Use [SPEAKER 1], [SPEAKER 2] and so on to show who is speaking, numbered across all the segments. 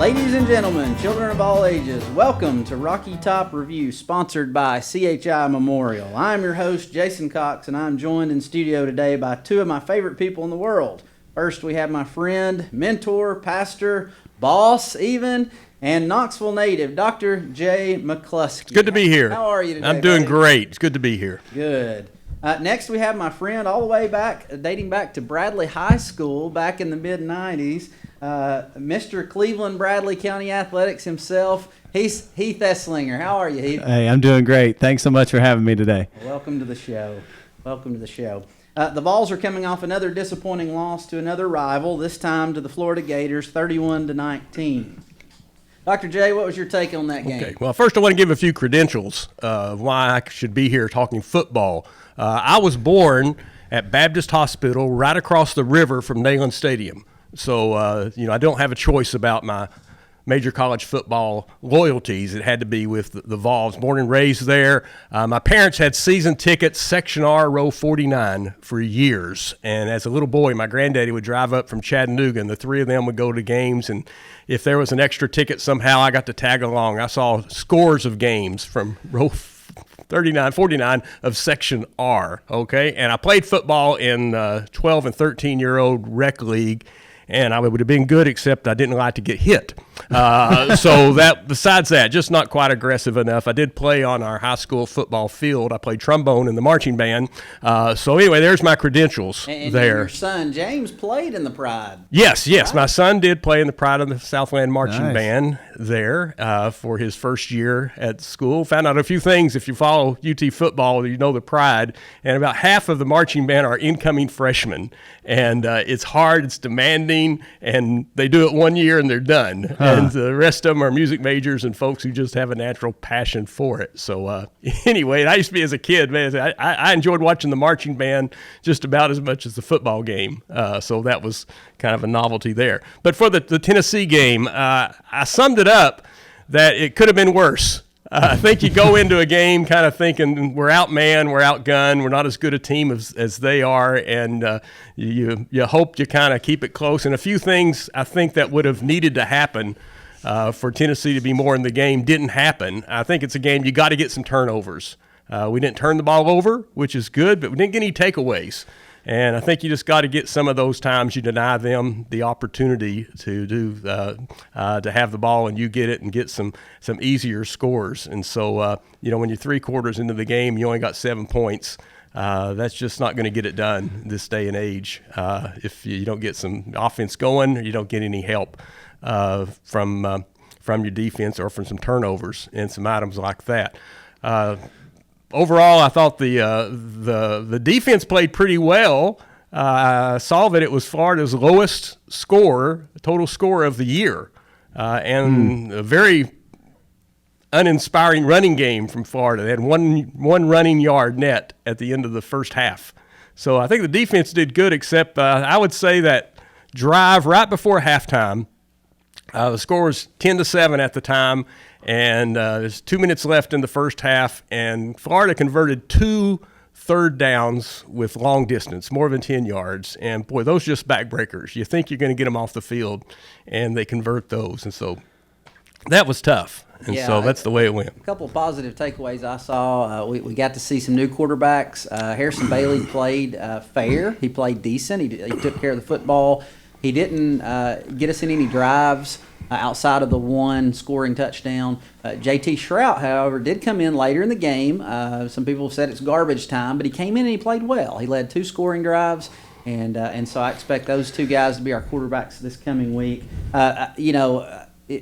[SPEAKER 1] Ladies and gentlemen, children of all ages, welcome to Rocky Top Review, sponsored by CHI Memorial. I'm your host, Jason Cox, and I'm joined in studio today by two of my favorite people in the world. First, we have my friend, mentor, pastor, boss even, and Knoxville native, Dr. Jay McCluskey.
[SPEAKER 2] It's good to be here.
[SPEAKER 1] How are you today,
[SPEAKER 2] I'm doing
[SPEAKER 1] buddy?
[SPEAKER 2] great. It's good to be here.
[SPEAKER 1] Good. Next, we have my friend all the way back, dating back to Bradley High School back in the mid-'90s, Mr. Cleveland Bradley County Athletics himself, Heath Slinger. How are you, Heath?
[SPEAKER 3] Hey, I'm doing great. Thanks so much for having me today.
[SPEAKER 1] Welcome to the show. Welcome to the show. The Vols are coming off another disappointing loss to another rival, this time to the Florida Gators, 31-19. Dr. J, what was your take on that game?
[SPEAKER 2] Okay. Well, first I want to give a few credentials of why I should be here talking football. I was born at Baptist Hospital right across the river from Neyland Stadium. So, I don't have a choice about my major college football loyalties. It had to be with the Vols. Born and raised there. My parents had season tickets, Section R, row 49, for years. And as a little boy, my granddaddy would drive up from Chattanooga, and the three of them would go to games. And if there was an extra ticket somehow, I got to tag along. I saw scores of games from row 39, 49 of Section R, okay? And I played football in 12 and 13-year-old rec league, and I would have been good, except I didn't like to get hit. So that, besides that, just not quite aggressive enough. I did play on our high school football field. I played trombone in the marching band. So anyway, there's my credentials
[SPEAKER 1] and
[SPEAKER 2] there.
[SPEAKER 1] Your son, James, played in the Pride.
[SPEAKER 2] Yes.
[SPEAKER 1] Right?
[SPEAKER 2] My son did play in the Pride of the Southland Marching
[SPEAKER 3] Nice.
[SPEAKER 2] Band there for his first year at school. Found out a few things. If you follow UT football, you know the Pride. And about half of the marching band are incoming freshmen. And it's hard, it's demanding, and they do it 1 year and they're done. And the rest of them are music majors and folks who just have a natural passion for it. So anyway, I used to be as a kid, man, I enjoyed watching the marching band just about as much as the football game. So that was kind of a novelty there. But for the Tennessee game, I summed it up that it could have been worse. I think you go into a game kind of thinking we're outmanned, we're outgunned, we're not as good a team as they are, and you hope you kind of keep it close. And a few things I think that would have needed to happen for Tennessee to be more in the game didn't happen. I think it's a game you got to get some turnovers. We didn't turn the ball over, which is good, but we didn't get any takeaways. And I think you just got to get some of those times you deny them the opportunity to have the ball and you get it and get some easier scores. And so, when you're 3 quarters into the game, you only got 7 points. That's just not going to get it done this day and age if you don't get some offense going or you don't get any help from your defense or from some turnovers and some items like that. Overall, I thought the defense played pretty well. I saw that it was Florida's lowest total score of the year, and a very uninspiring running game from Florida. They had one running yard net at the end of the first half. So I think the defense did good, except I would say that drive right before halftime, the score was 10-7 at the time, and there's 2 minutes left in the first half, and Florida converted 2 third downs with long distance, more than 10 yards. And, boy, those are just backbreakers. You think you're going to get them off the field, and they convert those. And so that was tough. And so that's the way it went.
[SPEAKER 1] A couple of positive takeaways I saw. We got to see some new quarterbacks. Harrison Bailey played fair. He played decent. He took care of the football. He didn't get us in any drives outside of the one scoring touchdown. J.T. Shrout, however, did come in later in the game. Some people have said it's garbage time, but he came in and he played well. He led 2 scoring drives, and so I expect those 2 guys to be our quarterbacks this coming week.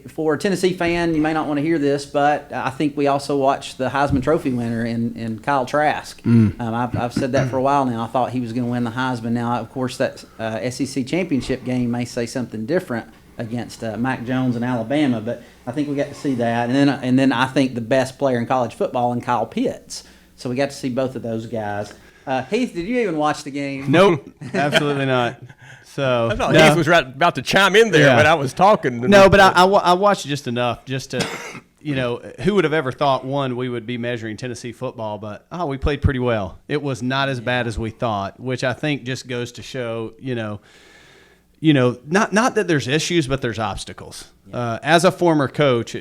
[SPEAKER 1] For a Tennessee fan, you may not want to hear this, but I think we also watched the Heisman Trophy winner in Kyle Trask. I've said that for a while now. I thought he was going to win the Heisman. Now, of course, that SEC championship game may say something different against Mac Jones and Alabama, but I think we got to see that. And then I think the best player in college football in Kyle Pitts. So we got to see both of those guys. Heath, did you even watch the game?
[SPEAKER 3] Nope, absolutely not. So
[SPEAKER 2] I thought Heath was about to chime in there, but I was talking.
[SPEAKER 3] No, but I watched just enough just to, who would have ever thought, we would be measuring Tennessee football, but, we played pretty well. It was not as bad as we thought, which I think just goes to show, not that there's issues, but there's obstacles. Yeah. As a former coach,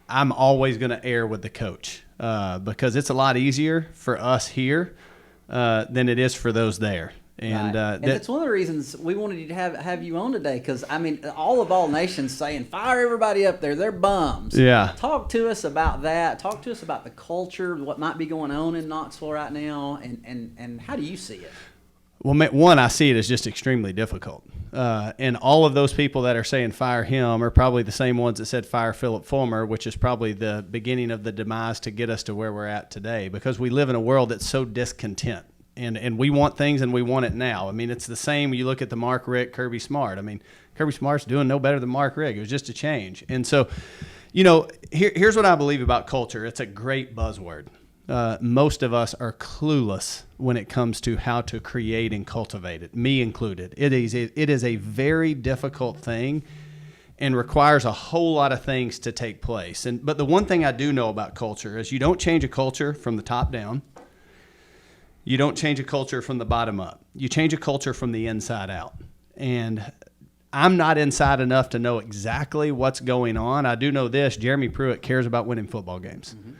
[SPEAKER 3] I'm always going to err with the coach because it's a lot easier for us here than it is for those there. And,
[SPEAKER 1] right. And that's one of the reasons we wanted to have you on today, because, I mean, all nations saying, fire everybody up there. They're bums.
[SPEAKER 3] Yeah.
[SPEAKER 1] Talk to us about that. Talk to us about the culture, what might be going on in Knoxville right now, and how do you see it?
[SPEAKER 3] Well, one, I see it as just extremely difficult. And all of those people that are saying fire him are probably the same ones that said fire Philip Fulmer, which is probably the beginning of the demise to get us to where we're at today, because we live in a world that's so discontent. And we want things, and we want it now. I mean, it's the same when you look at the Mark Richt, Kirby Smart. I mean, Kirby Smart's doing no better than Mark Richt. It was just a change. And so, here's what I believe about culture. It's a great buzzword. Most of us are clueless when it comes to how to create and cultivate it, me included. It is a very difficult thing and requires a whole lot of things to take place. But the one thing I do know about culture is you don't change a culture from the top down. You don't change a culture from the bottom up. You change a culture from the inside out. And I'm not inside enough to know exactly what's going on. I do know this: Jeremy Pruitt cares about winning football games. Mm-hmm.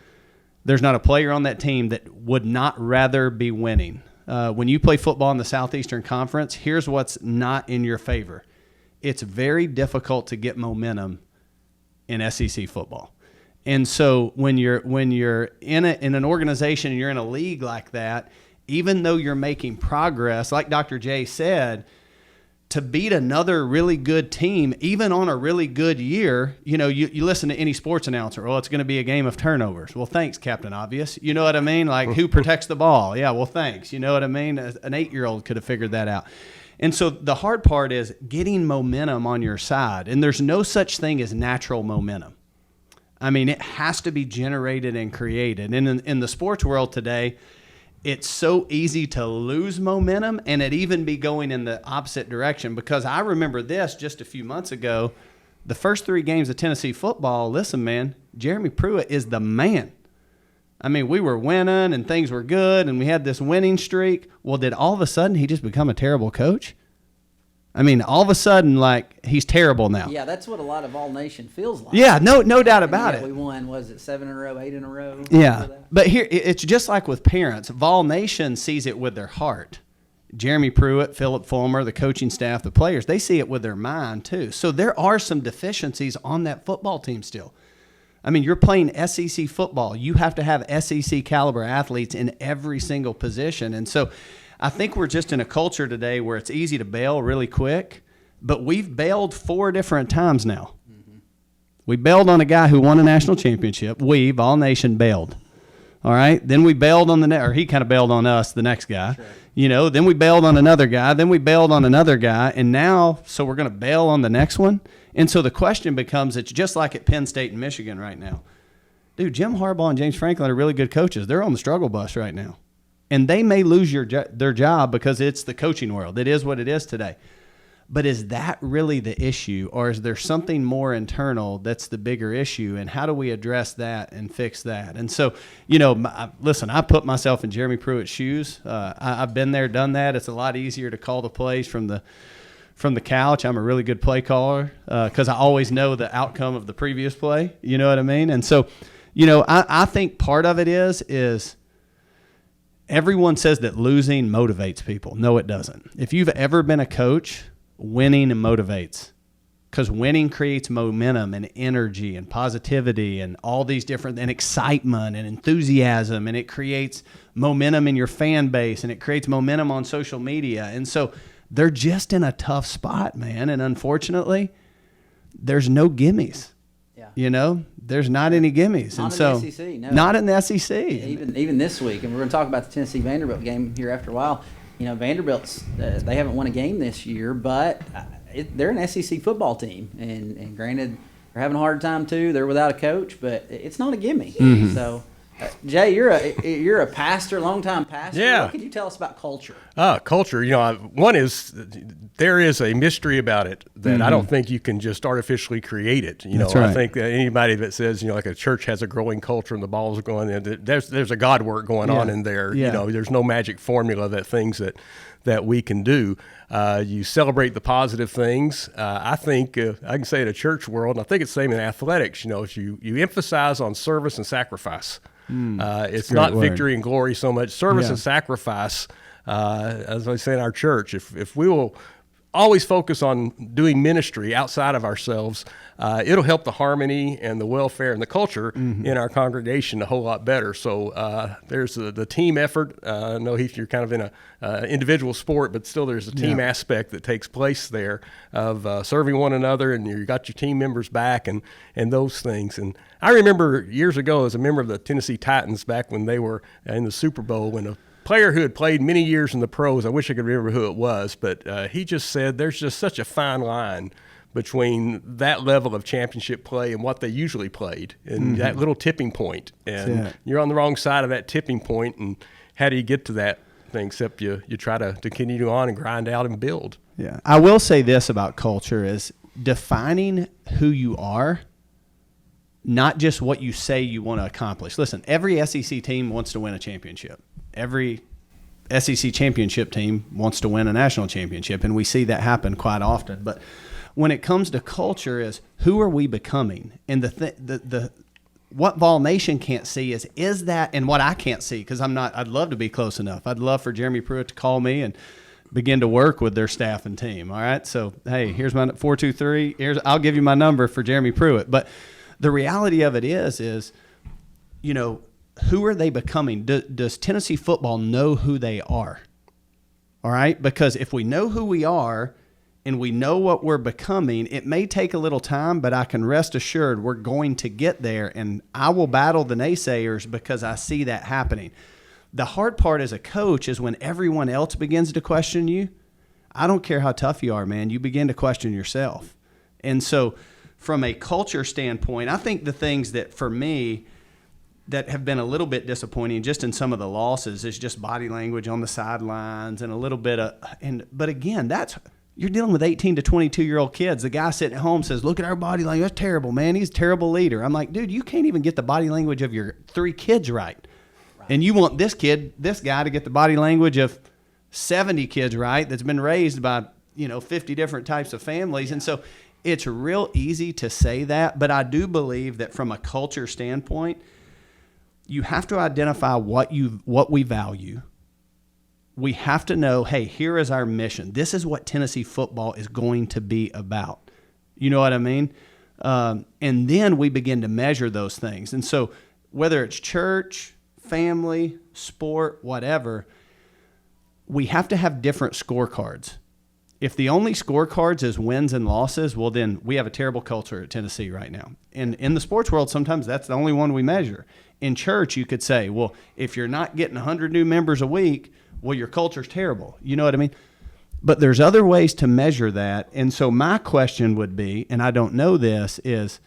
[SPEAKER 3] There's not a player on that team that would not rather be winning. When you play football in the Southeastern Conference, here's what's not in your favor. It's very difficult to get momentum in SEC football. And so when you're in an organization and you're in a league like that, even though you're making progress, like Dr. J said, to beat another really good team, even on a really good year, you listen to any sports announcer, it's going to be a game of turnovers. Well, thanks, Captain Obvious. You know what I mean? Like, who protects the ball? Yeah, well, thanks. You know what I mean? An 8-year-old could have figured that out. And so the hard part is getting momentum on your side. And there's no such thing as natural momentum. I mean, it has to be generated and created. And in the sports world today, it's so easy to lose momentum and it even be going in the opposite direction, because I remember this just a few months ago, the first 3 games of Tennessee football, listen, man, Jeremy Pruitt is the man. I mean, we were winning and things were good and we had this winning streak. Well, did all of a sudden he just become a terrible coach? I mean, all of a sudden, like, he's terrible now.
[SPEAKER 1] Yeah, that's what a lot of All Nation feels like.
[SPEAKER 3] Yeah, no doubt about it.
[SPEAKER 1] We won, was it 7 in a row, 8 in a row?
[SPEAKER 3] Yeah, but here, it's just like with parents. Vol Nation sees it with their heart. Jeremy Pruitt, Philip Fulmer, the coaching staff, the players, they see it with their mind too. So there are some deficiencies on that football team still. I mean, you're playing SEC football. You have to have SEC caliber athletes in every single position. And so I think we're just in a culture today where it's easy to bail really quick, but we've bailed 4 different times now. Mm-hmm. We bailed on a guy who won a national championship. All Nation bailed. All right? Then we bailed on or he kind of bailed on us, the next guy. Sure. Then we bailed on another guy. Then we bailed on another guy. And now, so we're going to bail on the next one? And so the question becomes, it's just like at Penn State and Michigan right now. Dude, Jim Harbaugh and James Franklin are really good coaches. They're on the struggle bus right now. And they may lose their job because it's the coaching world. It is what it is today. But is that really the issue? Or is there something more internal that's the bigger issue? And how do we address that and fix that? And so, listen, I put myself in Jeremy Pruitt's shoes. I've been there, done that. It's a lot easier to call the plays from the couch. I'm a really good play caller because I always know the outcome of the previous play. You know what I mean? And so, I think part of it is everyone says that losing motivates people. No, it doesn't. If you've ever been a coach, winning motivates, because winning creates momentum and energy and positivity and all these different, and excitement and enthusiasm, and it creates momentum in your fan base, and it creates momentum on social media. And so they're just in a tough spot, man. And unfortunately, there's no gimmies. Yeah. There's not any gimmies.
[SPEAKER 1] Not
[SPEAKER 3] in
[SPEAKER 1] the SEC, no.
[SPEAKER 3] Not in the SEC.
[SPEAKER 1] Even this week, and we're going to talk about the Tennessee Vanderbilt game here after a while. Vanderbilt's they haven't won a game this year, but they're an SEC football team, and granted, they're having a hard time too. They're without a coach, but it's not a gimme. Mm-hmm. So Jay, you're a pastor, longtime pastor.
[SPEAKER 2] Yeah.
[SPEAKER 1] What can you tell us about culture?
[SPEAKER 2] Culture, one is there is a mystery about it that I don't think you can just artificially create it.
[SPEAKER 3] That's right.
[SPEAKER 2] I think that anybody that says, like a church has a growing culture and the balls are going in, there's a God work going on in there.
[SPEAKER 3] Yeah.
[SPEAKER 2] There's no magic formula that we can do. You celebrate the positive things. I think I can say in a church world, and I think it's the same in athletics, if you emphasize on service and sacrifice. It's not victory and glory so much. Service and sacrifice, as I say in our church, if we will always focus on doing ministry outside of ourselves, it'll help the harmony and the welfare and the culture in our congregation a whole lot better. So there's the team effort. I know, Heath, you're kind of in a individual sport, but still there's a team aspect that takes place there of serving one another, and you got your team members back and those things. And I remember years ago as a member of the Tennessee Titans back when they were in the Super Bowl, when a player who had played many years in the pros, I wish I could remember who it was, but he just said there's just such a fine line between that level of championship play and what they usually played, and that little tipping point. And you're on the wrong side of that tipping point, and how do you get to that thing except you try to continue on and grind out and build.
[SPEAKER 3] Yeah. I will say this about culture is defining who you are, not just what you say you want to accomplish. Listen, every SEC team wants to win a championship. Every SEC championship team wants to win a national championship, and we see that happen quite often. But when it comes to culture, is who are we becoming? And the what Vol Nation can't see is that, and what I can't see, because I'd love to be close enough. I'd love for Jeremy Pruitt to call me and begin to work with their staff and team. All right, so hey, here's my 423. I'll give you my number for Jeremy Pruitt. But the reality of it is who are they becoming? Does Tennessee football know who they are? All right, because if we know who we are and we know what we're becoming, it may take a little time, but I can rest assured we're going to get there, and I will battle the naysayers because I see that happening. The hard part as a coach is when everyone else begins to question you. I don't care how tough you are, man. You begin to question yourself. And so from a culture standpoint, I think the things that, for me, that have been a little bit disappointing just in some of the losses is just body language on the sidelines and a little bit of – but again, you're dealing with 18 to 22-year-old kids. The guy sitting at home says, look at our body language. That's terrible, man. He's a terrible leader. I'm like, dude, you can't even get the body language of your 3 kids right. And you want this guy to get the body language of 70 kids right that's been raised by, 50 different types of families. Yeah. And so it's real easy to say that, but I do believe that from a culture standpoint, you have to identify what we value. We have to know, hey, here is our mission. This is what Tennessee football is going to be about. You know what I mean? And then we begin to measure those things. And so whether it's church, family, sport, whatever, we have to have different scorecards. If the only scorecards is wins and losses, well, then we have a terrible culture at Tennessee right now. And in the sports world, sometimes that's the only one we measure. In church, you could say, well, if you're not getting 100 new members a week, well, your culture's terrible. You know what I mean? But there's other ways to measure that. And so my question would be, and I don't know this, is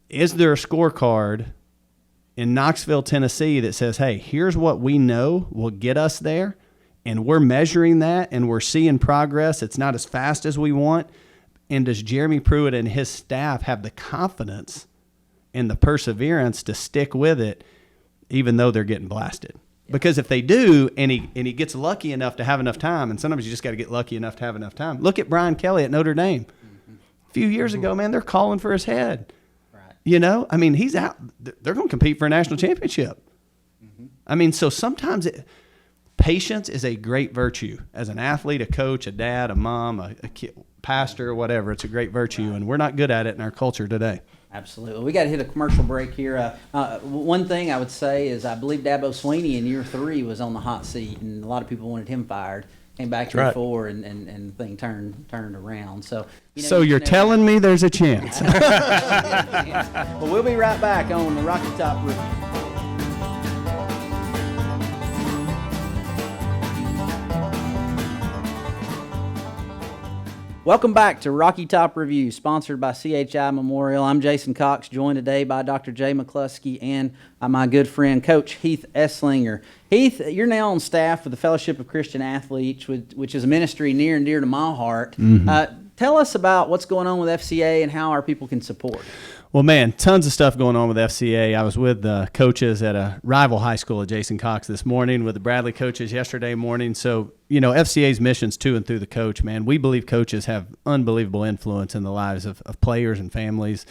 [SPEAKER 3] there a scorecard in Knoxville, Tennessee that says, hey, here's what we know will get us there, and we're measuring that, and we're seeing progress. It's not as fast as we want. And does Jeremy Pruitt and his staff have the confidence and the perseverance to stick with it, even though they're getting blasted? Because if they do, and he gets lucky enough to have enough time, and sometimes you just got to get lucky enough to have enough time. Look at Brian Kelly at Notre Dame. A few years ago, man, they're calling for his head. Right. I mean, he's out. They're going to compete for a national championship. Mm-hmm. I mean, so sometimes patience is a great virtue. As an athlete, a coach, a dad, a mom, a kid, pastor, whatever, it's a great virtue, and we're not good at it in our culture today.
[SPEAKER 1] Absolutely. We got to hit a commercial break here. One thing I would say is I believe Dabo Swinney in year 3 was on the hot seat, and a lot of people wanted him fired. Came back year 4, and thing turned around. So,
[SPEAKER 3] you're telling me there's a chance.
[SPEAKER 1] Well, we'll be right back on the Rocky Top Review. Welcome back to Rocky Top Review, sponsored by CHI Memorial. I'm Jason Cox, joined today by Dr. Jay McCluskey and my good friend, Coach Heath Slinger. Heath, you're now on staff with the Fellowship of Christian Athletes, which is a ministry near and dear to my heart. Tell us about what's going on with FCA and how our people can support.
[SPEAKER 3] Well, man, tons of stuff going on with FCA. I was with the coaches at a rival high school at Jason Cox this morning, with the Bradley coaches yesterday morning. So, FCA's mission's to and through the coach, man. We believe coaches have unbelievable influence in the lives of players and families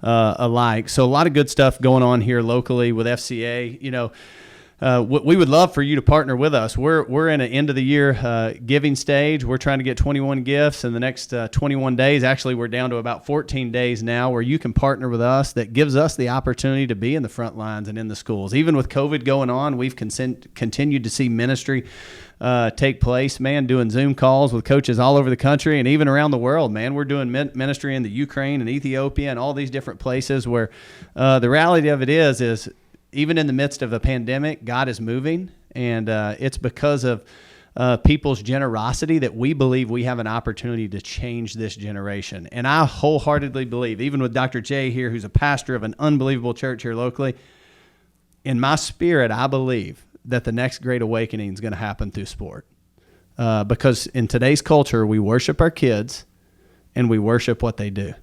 [SPEAKER 3] alike. So a lot of good stuff going on here locally with FCA. We would love for you to partner with us. We're in an end of the year giving stage. We're trying to get 21 gifts in the next 21 days. Actually, we're down to about 14 days now where you can partner with us. That gives us the opportunity to be in the front lines and in the schools. Even with COVID going on, we've continued to see ministry take place, man, doing Zoom calls with coaches all over the country and even around the world, man. We're doing ministry in the Ukraine and Ethiopia and all these different places where the reality of it is even in the midst of a pandemic, God is moving, and it's because of people's generosity that we believe we have an opportunity to change this generation. And I wholeheartedly believe, even with Dr. Jay here, who's a pastor of an unbelievable church here locally, in my spirit, I believe that the next great awakening is going to happen through sport. Because in today's culture, we worship our kids, and we worship what they do.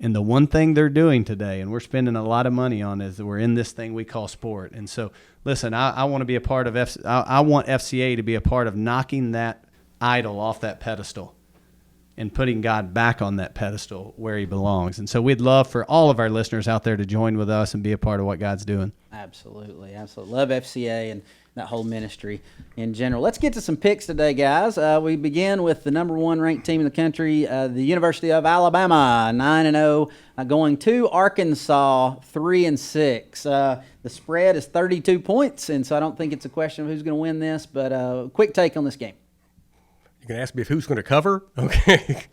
[SPEAKER 3] And the one thing they're doing today, and we're spending a lot of money on, is that we're in this thing we call sport. And so, listen, I want to be a part of I want FCA to be a part of knocking that idol off that pedestal and putting God back on that pedestal where he belongs. And so we'd love for all of our listeners out there to join with us and be a part of what God's doing. Absolutely.
[SPEAKER 1] Love FCA and that whole ministry in general. Let's get to some picks today, guys. We begin with the number one ranked team in the country, the University of Alabama, 9-0, going to Arkansas, 3-6. The spread is 32 points, and so I don't think it's a question of who's going to win this, but quick take on this game.
[SPEAKER 2] You can ask me if who's going to cover? Okay.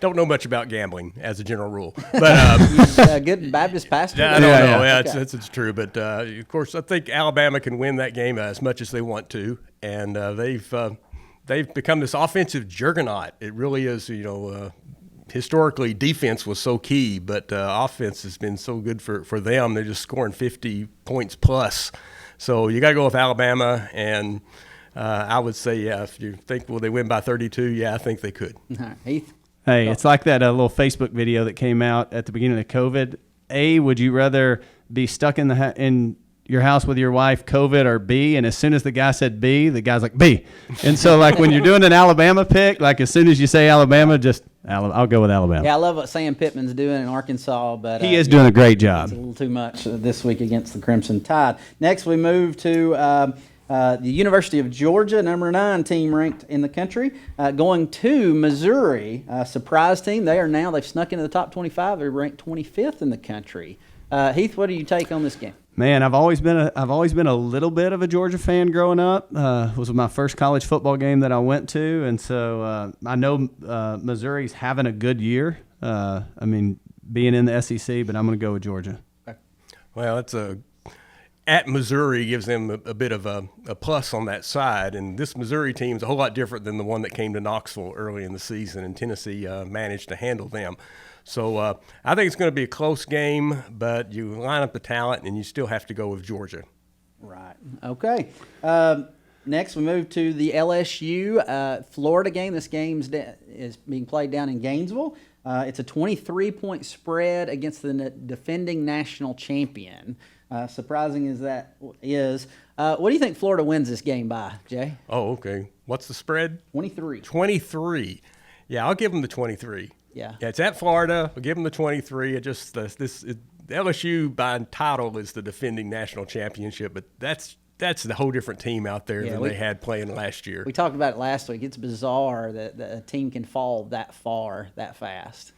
[SPEAKER 2] Don't know much about gambling as a general rule. But
[SPEAKER 1] good Baptist pastor?
[SPEAKER 2] I don't know. Yeah, okay. It's true. But, of course, I think Alabama can win that game as much as they want to. And they've become this offensive juggernaut. It really is, historically defense was so key, but offense has been so good for them. They're just scoring 50 points plus. So you got to go with Alabama, and I would say, if you think, will they win by 32? Yeah, I think they could.
[SPEAKER 1] All right. Heath?
[SPEAKER 3] Hey, it's like that little Facebook video that came out at the beginning of COVID. A, would you rather be stuck in your house with your wife, COVID, or B? And as soon as the guy said B, the guy's like, B. And so, like, when you're doing an Alabama pick, like, as soon as you say Alabama, I'll go with Alabama.
[SPEAKER 1] Yeah, I love what Sam Pittman's doing in Arkansas, but
[SPEAKER 3] he is doing a great job.
[SPEAKER 1] It's a little too much this week against the Crimson Tide. Next, we move to the University of Georgia, number 9 team ranked in the country, going to Missouri, surprise team. They've snuck into the top 25. They're ranked 25th in the country. Heath, what do you take on this game?
[SPEAKER 3] Man, I've always been a little bit of a Georgia fan growing up. It was my first college football game that I went to, and so I know Missouri's having a good year. Being in the SEC, but I'm going to go with Georgia.
[SPEAKER 2] Well, at Missouri gives them a bit of a plus on that side, and this Missouri team is a whole lot different than the one that came to Knoxville early in the season, and Tennessee managed to handle them. So I think it's going to be a close game, but you line up the talent, and you still have to go with Georgia.
[SPEAKER 1] Right. Okay. Next, we move to the LSU Florida game. This game is being played down in Gainesville. It's a 23-point spread against the defending national champion. Surprising as that is. What do you think Florida wins this game by, Jay?
[SPEAKER 2] Oh, okay. What's the spread?
[SPEAKER 1] 23.
[SPEAKER 2] 23. Yeah, I'll give them the 23.
[SPEAKER 1] Yeah,
[SPEAKER 2] it's at Florida. I'll give them the 23. LSU by title is the defending national championship, but that's the whole different team out there than they had playing last year.
[SPEAKER 1] We talked about it last week. It's bizarre that a team can fall that far that fast.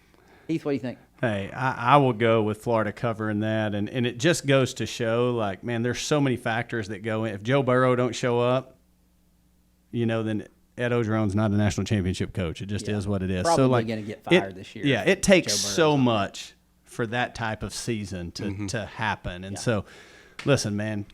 [SPEAKER 1] Heath, what do you think?
[SPEAKER 3] Hey, I will go with Florida covering that, and it just goes to show, like, man, there's so many factors that go in. If Joe Burrow don't show up, then Ed Ogeron's not a national championship coach. It just is what it is.
[SPEAKER 1] Probably going to get fired this year.
[SPEAKER 3] Yeah, it takes so much for that type of season to happen. And so, listen, man,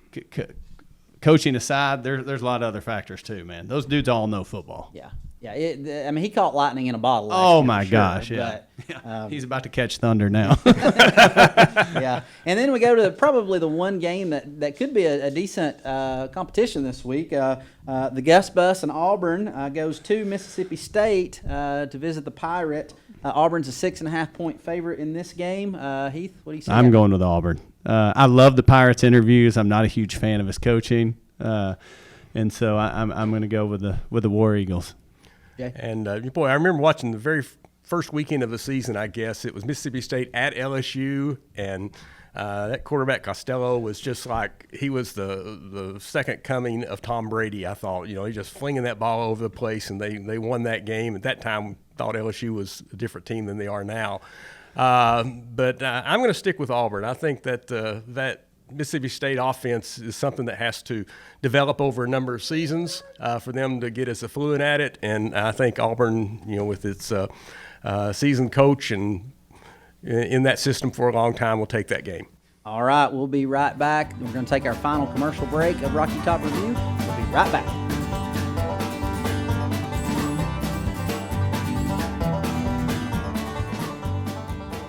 [SPEAKER 3] coaching aside, there's a lot of other factors too, man. Those dudes all know football.
[SPEAKER 1] Yeah. Yeah, I mean, he caught lightning in a bottle.
[SPEAKER 3] Oh my gosh, yeah.
[SPEAKER 1] But,
[SPEAKER 3] He's about to catch thunder now.
[SPEAKER 1] yeah, and then we go to probably the one game that could be a decent competition this week. The Gus Bus and Auburn goes to Mississippi State to visit the Pirate. Auburn's a 6.5-point favorite in this game. Heath, what do you say?
[SPEAKER 3] I'm going with Auburn. I love the Pirates interviews. I'm not a huge fan of his coaching, and so I'm going to go with the War Eagles.
[SPEAKER 1] Okay.
[SPEAKER 2] And boy, I remember watching the very first weekend of the season. I guess it was Mississippi State at LSU, and that quarterback Costello was just like he was the second coming of Tom Brady. I thought, he just flinging that ball all over the place, and they won that game. At that time, thought LSU was a different team than they are now. But I'm going to stick with Auburn. I think that that Mississippi State offense is something that has to develop over a number of seasons for them to get as fluent at it. And I think Auburn, with its seasoned coach and in that system for a long time, will take that game.
[SPEAKER 1] All right, we'll be right back. We're going to take our final commercial break of Rocky Top Review. We'll be right back.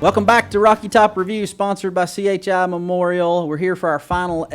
[SPEAKER 1] Welcome back to Rocky Top Review, sponsored by CHI Memorial. We're here for our final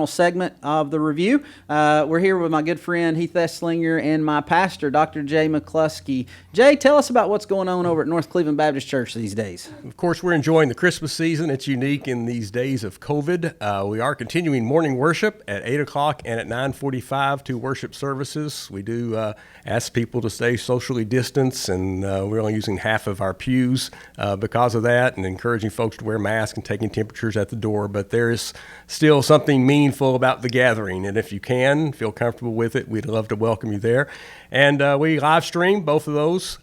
[SPEAKER 1] segment of the review. We're here with my good friend Heath Slinger and my pastor, Dr. Jay McCluskey. Jay, tell us about what's going on over at North Cleveland Baptist Church these days.
[SPEAKER 2] Of course, we're enjoying the Christmas season. It's unique in these days of COVID. We are continuing morning worship at 8 o'clock and at 9:45, 2 worship services. We do ask people to stay socially distanced, and we're only using half of our pews because of that, and encouraging folks to wear masks and taking temperatures at the door. But there is still something meaningful about the gathering, and if you can feel comfortable with it, we'd love to welcome you there. And we live stream both of those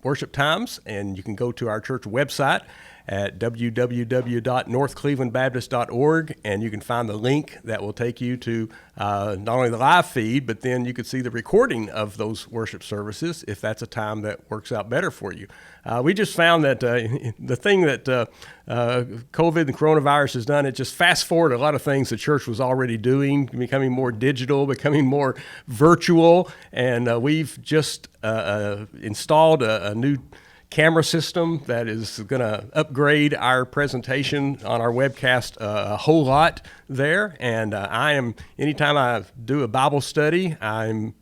[SPEAKER 2] worship times, and you can go to our church website at www.northclevelandbaptist.org, and you can find the link that will take you to not only the live feed, but then you could see the recording of those worship services if that's a time that works out better for you. We just found that the thing that COVID and coronavirus has done, it just fast forwarded a lot of things the church was already doing, becoming more digital, becoming more virtual, and we've just installed a new camera system that is going to upgrade our presentation on our webcast a whole lot there. And anytime I do a Bible study, I'm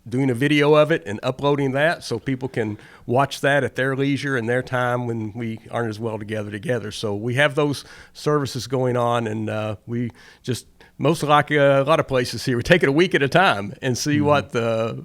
[SPEAKER 2] doing a video of it and uploading that so people can watch that at their leisure and their time when we aren't as well together. So we have those services going on, and we just, most like a lot of places here, we take it a week at a time and see what the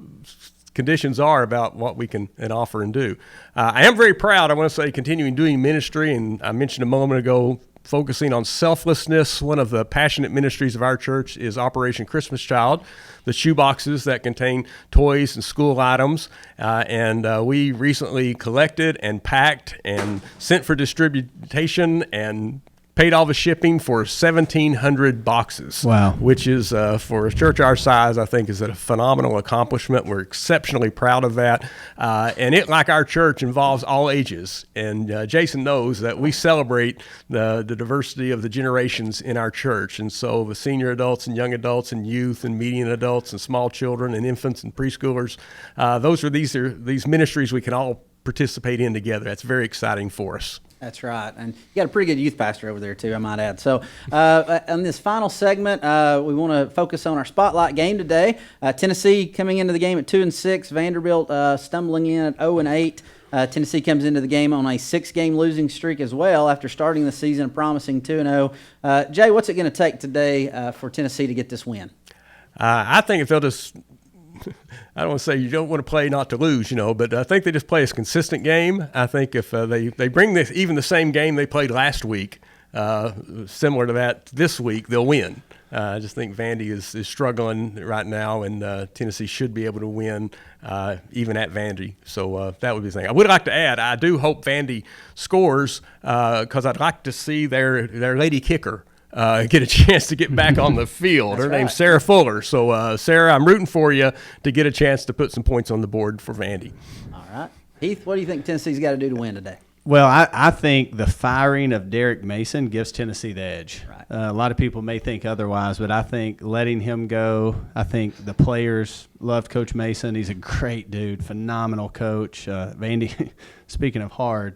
[SPEAKER 2] conditions are about what we can offer and do. I am very proud, I want to say, continuing doing ministry, and I mentioned a moment ago, focusing on selflessness. One of the passionate ministries of our church is Operation Christmas Child, the shoe boxes that contain toys and school items. And we recently collected and packed and sent for distribution and paid all the shipping for 1,700 boxes.
[SPEAKER 3] Wow.
[SPEAKER 2] Which is, for a church our size, I think is a phenomenal accomplishment. We're exceptionally proud of that. And it, like our church, involves all ages. And Jason knows that we celebrate the diversity of the generations in our church. And so the senior adults and young adults and youth and median adults and small children and infants and preschoolers, these are these ministries we can all participate in together. That's very exciting for us.
[SPEAKER 1] That's right. And you got a pretty good youth pastor over there, too, I might add. So on this final segment, we want to focus on our spotlight game today. Tennessee coming into the game at 2-6, Vanderbilt stumbling in at 0-8. Tennessee comes into the game on a 6-game losing streak as well after starting the season promising 2-0. Jay, what's it going to take today for Tennessee to get this win?
[SPEAKER 2] I think if they'll just I don't want to say you don't want to play not to lose, but I think they just play a consistent game. I think if they bring even the same game they played last week, similar to that this week, they'll win. I just think Vandy is struggling right now, and Tennessee should be able to win even at Vandy. So that would be the thing. I would like to add, I do hope Vandy scores because I'd like to see their lady kicker get a chance to get back on the field. Her name's Sarah Fuller. So, Sarah, I'm rooting for you to get a chance to put some points on the board for Vandy.
[SPEAKER 1] All right. Heath, what do you think Tennessee's got to do to win today?
[SPEAKER 3] Well, I think the firing of Derek Mason gives Tennessee the edge.
[SPEAKER 1] Right.
[SPEAKER 3] A lot of people may think otherwise, but I think letting him go, I think the players loved Coach Mason. He's a great dude, phenomenal coach. Vandy, speaking of hard,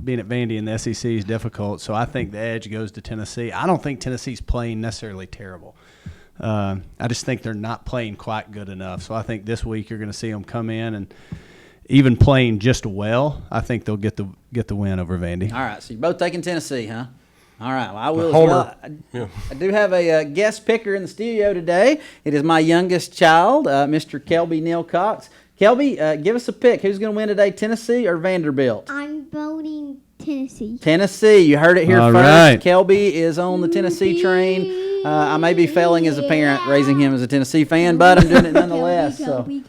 [SPEAKER 3] being at Vandy in the SEC is difficult, so I think the edge goes to Tennessee. I don't think Tennessee's playing necessarily terrible. I just think they're not playing quite good enough. So I think this week you're going to see them come in and even playing just well, I think they'll get the win over Vandy.
[SPEAKER 1] All right, so you're both taking Tennessee, huh? All right, well, I will
[SPEAKER 2] Homer.
[SPEAKER 1] as well. I do have a guest picker in the studio today. It is my youngest child, Mr. Kelby Neal Cox. Kelby, give us a pick. Who's going to win today, Tennessee or Vanderbilt?
[SPEAKER 4] I'm voting Tennessee.
[SPEAKER 1] Tennessee. You heard it here
[SPEAKER 3] All
[SPEAKER 1] first.
[SPEAKER 3] right.
[SPEAKER 1] Kelby is on the Tennessee train. I may be failing as a parent, raising him as a Tennessee fan, but I'm doing it nonetheless. Thank you,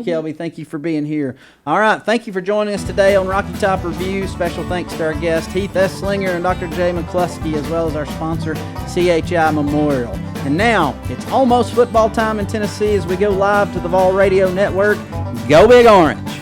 [SPEAKER 1] Kelby. Thank you for being here. All right. Thank you for joining us today on Rocky Top Review. Special thanks to our guest, Heath S. Slinger and Dr. Jay McCluskey, as well as our sponsor, CHI Memorial. And now it's almost football time in Tennessee as we go live to the Vol Radio Network. Go Big Orange.